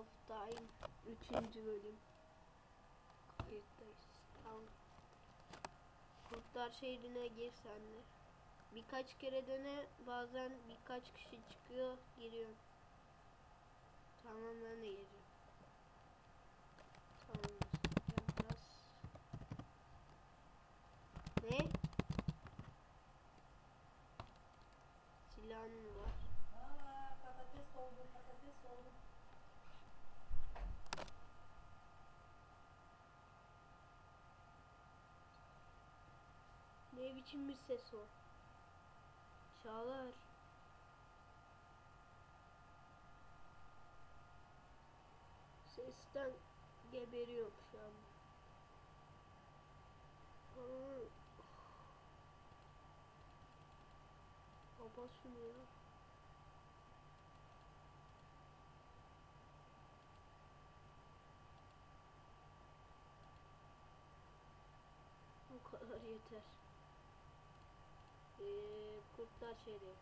of Time 3. bölüm. Kayıttayız. Tamam. Kurtlar Şehri'ne gir sen de. Birkaç kere dene, bazen birkaç kişi çıkıyor, giriyor. Tamam, ben de gireceğim. Tamam, biraz. Ne? Silahın mı var? Patates oldu, patates oldu. Ne biçim bir ses o? Çağlar. Sesten geberiyorum şu an. Kapat şunu ya. Bu kadar yeter. Kurtlar Şehri.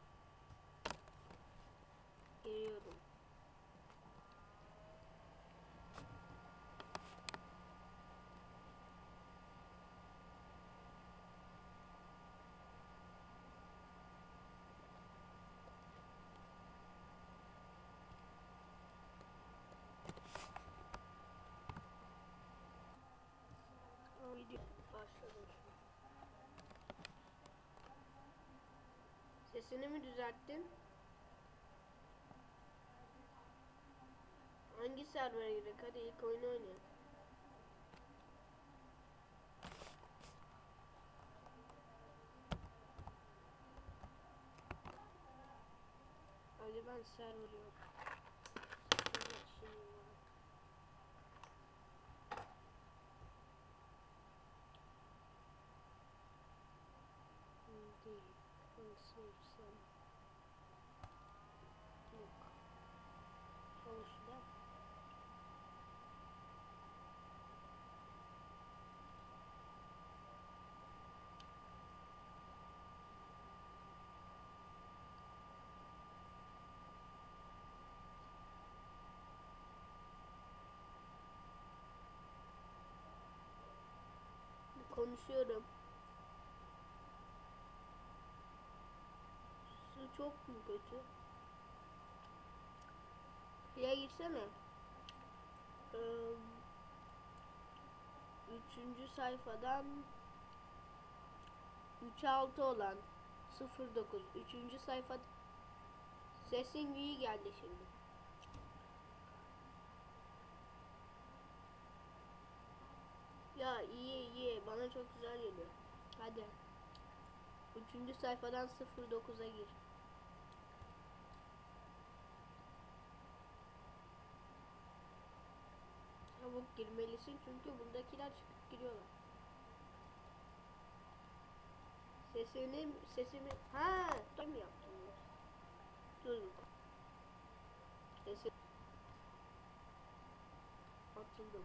Geliyorum. Video başladı. Sesini mi düzelttin? Hangi servere girdik? Hadi ilk oyunu oynayalım. Hadi ben server yok. Değil. Konuşursam. Yok. Konuşuda. Konuşuyorum. Su çok mu kötü? Ya girsene. Üçüncü sayfadan 3-6 olan 09. Üçüncü sayfa. Sesin iyi geldi şimdi. Ya iyi bana çok güzel geliyor. Hadi. Üçüncü sayfadan 09'a gir. Çabuk girmelisin çünkü buradakiler çıkıp giriyorlar. Sesimi tam yaptım. Dur. Sesi atıldım.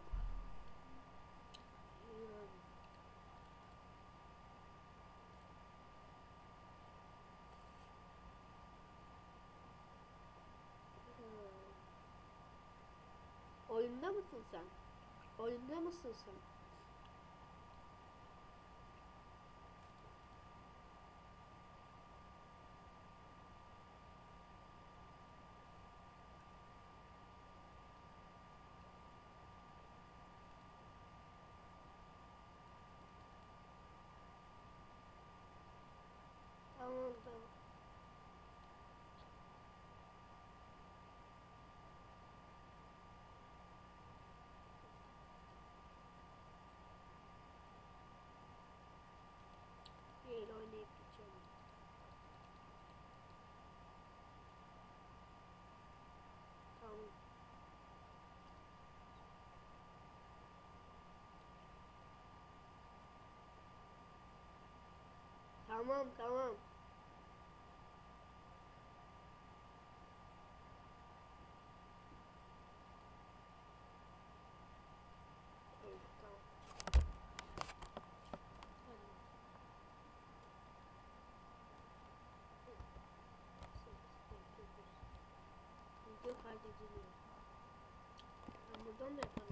Oyunda mısın sen? Oyunda mısın sen? Tamam. Değil, oynayıp gideceğim. Tamam. Tamam. Evet, tamam. Video kaydediliyor. da yapar.